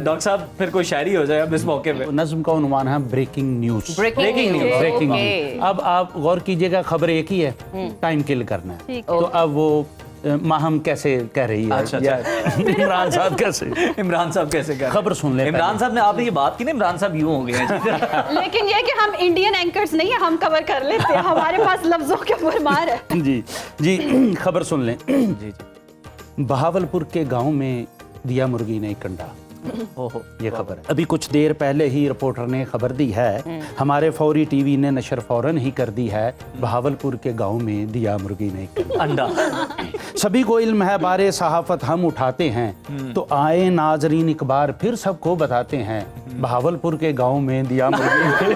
Doctor साहब फिर कोई शायरी हो जाए अब इस मौके पे। नज्म का उन्वान है ब्रेकिंग न्यूज। Breaking news. अब आप गौर कीजिएगा, खबर एक ही है, टाइम किल करना है। तो अब वो माहम कैसे कह रही है, अच्छा। इमरान साहब कैसे खबर सुन ले। इमरान साहब ने आपने ये बात की ना, इमरान साहब यूं हो गए हैं। लेकिन ये कि हम इंडियन एंकर्स नहीं है, हम कवर कर लेते हैं, हमारे पास लफ्जों के भरमार है। जी जी, खबर सुन लें। जी। बहावलपुर के गांव में दिया मुर्गी ने एक अंडा। ओहो, ये खबर है। अभी कुछ देर पहले ही रिपोर्टर ने खबर दी है, हमारे फौरी टीवी ने नशर फौरन ही कर दी है, बहावलपुर के गांव में दिया मुर्गी ने एक अंडा। सभी को इल्म है, बारे सहाफत हम उठाते हैं, तो आए नाजरीन एक बार फिर सबको बताते हैं, बहावलपुर के गांव में दिया मुर्गी ने।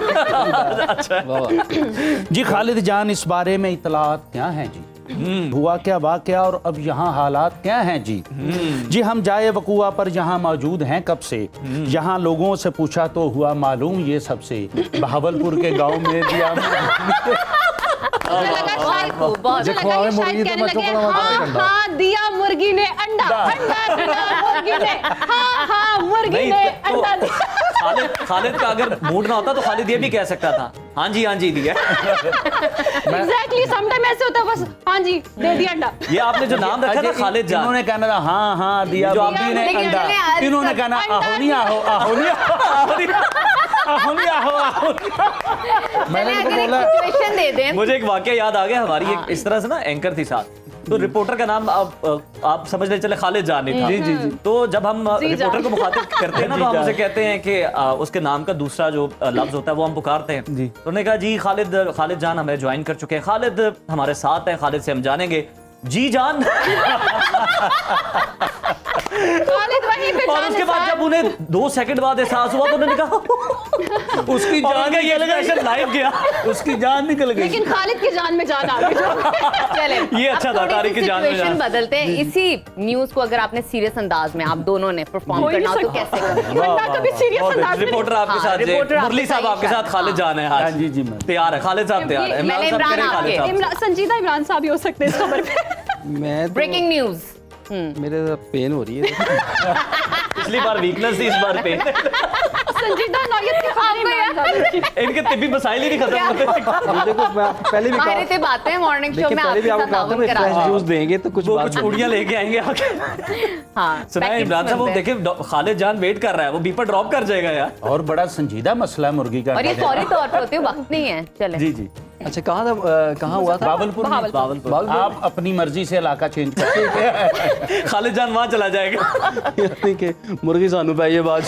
जी खालिद जान, इस बारे में इतलात क्या है जी? हुआ क्या वाकया और अब यहाँ हालात क्या हैं जी? जी हम जाए वकुआ पर यहाँ मौजूद हैं कब से, यहाँ लोगों से पूछा तो हुआ मालूम ये सबसे, बहावलपुर के गांव में दिया दिया मुर्गी ने अंडा, अंडा दिया मुर्गी ने, हाँ मुर्गी ने अंडा दिया। खालिद का अगर मूड ना होता तो खालिद ये भी कह सकता था, हाँ जी दिया। एग्जैक्टली, समटाइम ऐसे होता है, बस हाँ जी दे दिया अंडा। ये आपने जो नाम रखा था खालिद जान, इन्होंने कहना था हाँ दिया मुर्गी ने अंडा, इन्होंने कहना आहो नहीं आहो, आहो नहीं आहो नहीं आहो। मैंने इनको बोला सिचुएशन दे दें। मुझे एक वाकया याद आ गया, हमारी एक इस तरह से ना एंकर थी साथ, तो रिपोर्टर का नाम आप समझ ले चले खालिद जान नहीं था। जी। तो जब हम रिपोर्टर को मुखातिब करते हैं ना, तो हम उसे कहते हैं कि उसके नाम का दूसरा जो लफ्ज होता है वो हम पुकारते हैं। तो उन्होंने कहा जी खालिद जान हमें ज्वाइन कर चुके हैं, खालिद हमारे साथ हैं, खालिद से हम जानेंगे जी जान। खालिद वहीं पे और उसके बाद जब उन्हें 2 सेकंड बाद एहसास हुआ तो उन्होंने कहा उसकी जान का ये एक्सप्रेशन लाइव गया, उसकी जान निकल गई। लेकिन खालिद की जान में जान आ गई। चले ये अच्छा था, तारिक की जान में जान। बदलते हैं। इसी न्यूज को अगर आपने सीरियस अंदाज में आप दोनों ने परफॉर्म करना हो तो कैसे करेंगे? कभी सीरियस अंदाज में रिपोर्टर आपके साथ, मुरली साहब आपके साथ, खालिद जान है आज। जी तैयार है, खालिद साहब तैयार है, इमरान साहब करें, खालिद साहब। संजीदा इमरान साहब ही हो सकते हैं इस खबर पे। मैं ब्रेकिंग न्यूज। मेरे पेन हो रही है। पिछली बार वीकनेस थी, इस बार पेन। संजीदा नौयत के खाने इनके तिब्बी मसाइल ही नहीं खत्म होते। देखो पहले भी माहिर थे बातें हैं मॉर्निंग शो में पहले भी आपको कहा था मैं फ्रेश जूस देंगे तो कुछ कुछ उड़ियां लेके आएंगे आगे। हाँ, सुना है इमरान साहब, वो देखिए खालिद जान वेट कर रहा है, वो बीपर ड्रॉप कर जाएगा यार। और बड़ा संजीदा मसला है मुर्गी का, और ये फौरी तौर पे होते वक्त नहीं है। चले जी। अच्छा कहाँ हुआ था? बावलपुर। आप अपनी मर्जी से इलाका चेंज करते खालिद जान वहां चला जाएगा। मुर्गी सानू पे ये बात।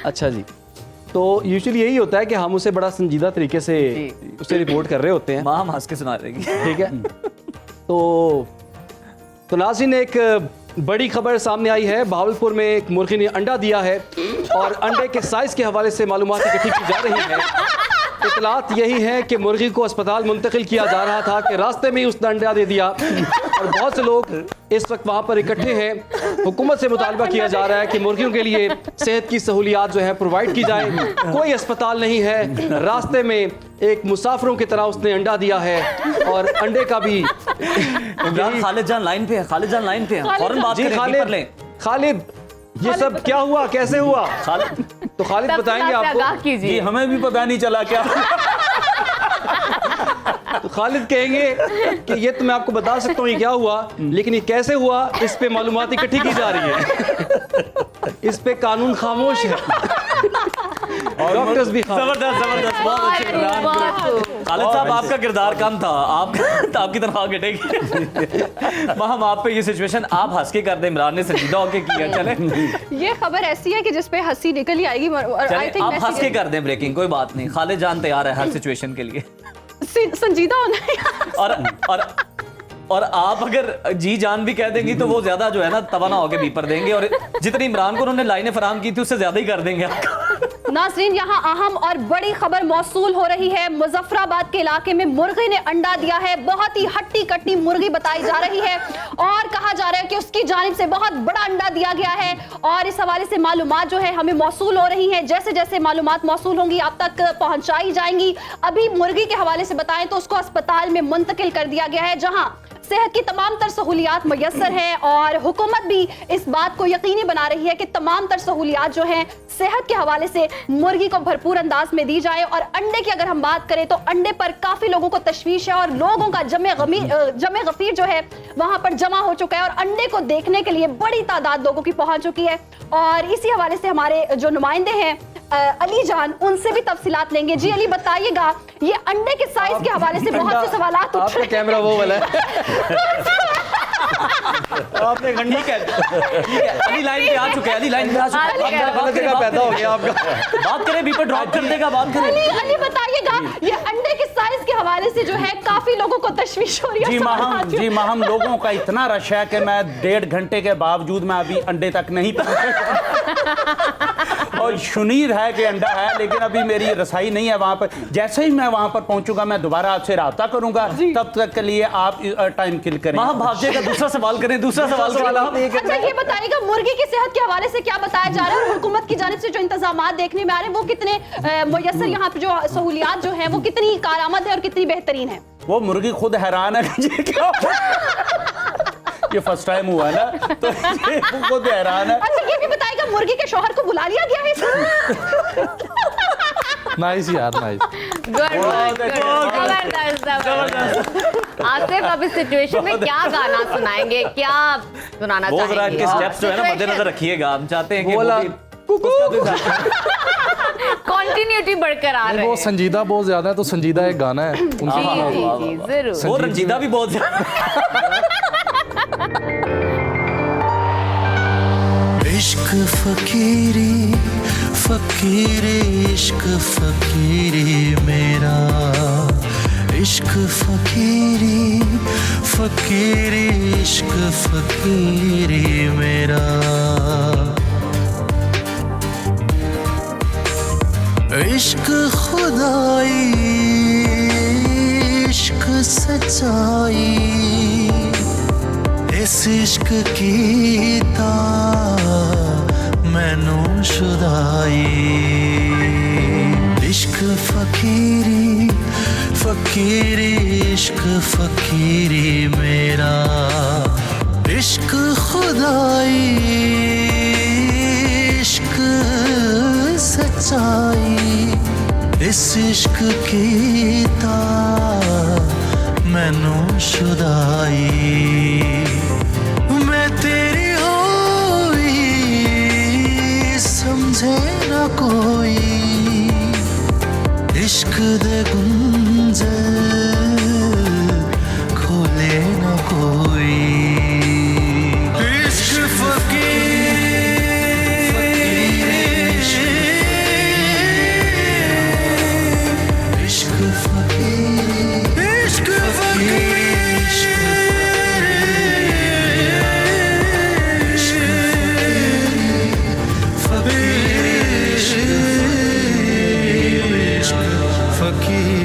अच्छा जी, तो यूजुअली यही होता है कि हम उसे बड़ा संजीदा तरीके से उसे रिपोर्ट कर रहे होते हैं। माँ हम हंस के सुना देगी, ठीक है। तो नाज़रीन, एक बड़ी खबर सामने आई है। बहावलपुर में एक मुर्गी ने अंडा दिया है और अंडे के साइज के हवाले से मालूमात इकट्ठी की जा रही है। इतलात यही है कि मुर्गी को अस्पताल मुंतकिल किया जा रहा था कि रास्ते में ही उसने अंडा दे दिया और बहुत से लोग इस वक्त वहाँ पर इकट्ठे हैं। हुकूमत से मुतालबा किया जा रहा है कि मुर्गियों के लिए सेहत की सहूलियात जो है प्रोवाइड की जाए। कोई अस्पताल नहीं है, रास्ते में एक मुसाफिरों की तरह उसने अंडा दिया है और अंडे का भी। खालिद जान लाइन पे है, खालिद जान लाइन पे है, फौरन बात करें। खालिद ये सब क्या हुआ, कैसे हुआ? तो खालिद बताएंगे आपको। जी हमें भी पता नहीं चला क्या। तो खालिद कहेंगे कि ये तो मैं आपको बता सकता हूँ ये क्या हुआ, लेकिन ये कैसे हुआ इस पे मालूमात इकट्ठी की जा रही है। इस पे कानून खामोश है और डॉक्टर्स भी जबरदस्त, बहुत अच्छे इमरान। खालिद साहब आपका किरदार कम था, आपकी तनख्वाह घटेगी। हम आप पे ये सिचुएशन आप हंस के कर दे, इमरान ने संजीदा होके किया। चले ये खबर ऐसी है कि जिसपे हंसी निकल ही आएगी। आप हंस के कर दें ब्रेकिंग, कोई बात नहीं। खालिद जान तैयार है हर सिचुएशन के लिए, संजीदा होना है। और आप अगर जी जान भी कह देंगी तो वो ज्यादा जो है ना तवाना होके बीपर देंगे, और जितनी इमरान को उन्होंने लाइनें फराहम की थी उससे ज्यादा ही कर देंगे। नाज़रीन, यहाँ अहम और बड़ी खबर मौसूल हो रही है। मुजफ्फराबाद के इलाके में मुर्गी ने अंडा दिया है। बहुत ही हट्टी कट्टी मुर्गी बताई जा रही है और कहा जा रहा है कि उसकी जानिब से बहुत बड़ा अंडा दिया गया है और इस हवाले से मालूमात जो है हमें मौसूल हो रही है। जैसे जैसे मालूमात मौसूल होंगी आप तक पहुंचाई जाएंगी। अभी मुर्गी के हवाले से बताएं तो उसको अस्पताल में मुंतकिल कर दिया गया है, जहां सेहत की तमाम तर सहूलियात मुयस्सर है और हुकूमत भी इस बात को यकीनी बना रही है कि तमाम तर सहूलियात जो हैं सेहत के हवाले से मुर्गी को भरपूर अंदाज में दी जाए। और अंडे की अगर हम बात करें तो अंडे पर काफी लोगों को तशवीश है और लोगों का जमे गफीर जो है वहां पर जमा हो चुका है और अंडे को देखने के लिए बड़ी तादाद लोगों की पहुंच चुकी है। और इसी हवाले से हमारे जो नुमाइंदे हैं अली जान, उनसे भी तफसीलात लेंगे। जी अली, बताइएगा ये अंडे के साइज के हवाले से बहुत से सवालात उठ आपका रहे कैमरा वो वाला है। आपने ठीक है अली लाइन पे आ चुके हैं, अली लाइन पे आ चुके हैं। गलत जगह पैदा हो गया आपका। बात करें, बीपर ड्रॉप कर देगा, बात करें। अली बताइएगा ये अंडे के साइज के हवाले से जो है काफी लोगों को तशवीश हो रही है। जी माहम लोगों का इतना रश है कि मैं 1.5 घंटे के बावजूद मैं अभी अंडे तक नहीं पहुंचा। और शुनीर है कि अंडा है लेकिन अभी मेरी रसाई नहीं है वहां पर। जैसे ही मैं वहां पर पहुंचूंगा मैं दोबारा आपसे राब्ता करूंगा, तब तक के लिए आप टाइम किल करें। वहां भागिएगा, दूसरा सवाल करें, दूसरा सवाल आप अच्छा ये बताइएगा मुर्गी की सेहत के हवाले से क्या बताया जा रहा है और हुकूमत की जानिब से जो इंतजामात देखने में आ रहे हैं वो कितने मुयस्सर, यहाँ पे जो सहूलियात जो है वो कितनी कारआमद है और कितनी बेहतरीन है? वो मुर्गी खुद हैरान है कि ये क्या ये फर्स्ट टाइम हुआ ना, तो ये खुद हैरान है। अच्छा ये भी बताइएगा मुर्गी के शौहर को बुला लिया गया है? नाइस यार, नाइस। जबरदस्त। आसिफ अब इस सिचुएशन में क्या गाना सुनाएंगे, क्या सुनाना वो जरा चाहेंगे? इनके स्टेप्स जो है ना मद्देनजर रखिएगा। हम चाहते हैं कि बोला, कंटिन्यूटी बरकरार रहे। वो संजीदा बहुत ज्यादा है, तो संजीदा एक गाना है जी उनकी। जी जी जरूर। वो रंजीदा भी बहुत इश्क फकीरी फकीरी इश्क फकीरी मेरा, इश्क फकीरी फकीरी इश्क फकीरी मेरा, इश्क खुदाई इश्क सच्चाई, इस इश्क की ता मैनू शुदाई, इश्क फकीरी फकीरी इश्क फकीरी मेरा, इश्क खुदाई इश्क सच्चाई, इस इश्क की ता मैनू शुदाई, मैं तेरी होई समझे ना कोई, इश्क दे गुंजल खोले ना कोई, इश्क इश्क फकीर इश्क फकीर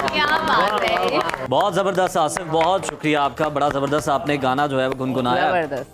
क्या बात है। बहुत जबरदस्त आसिफ, बहुत शुक्रिया आपका। बड़ा जबरदस्त आपने गाना जो है गुनगुनाया। जबरदस्त।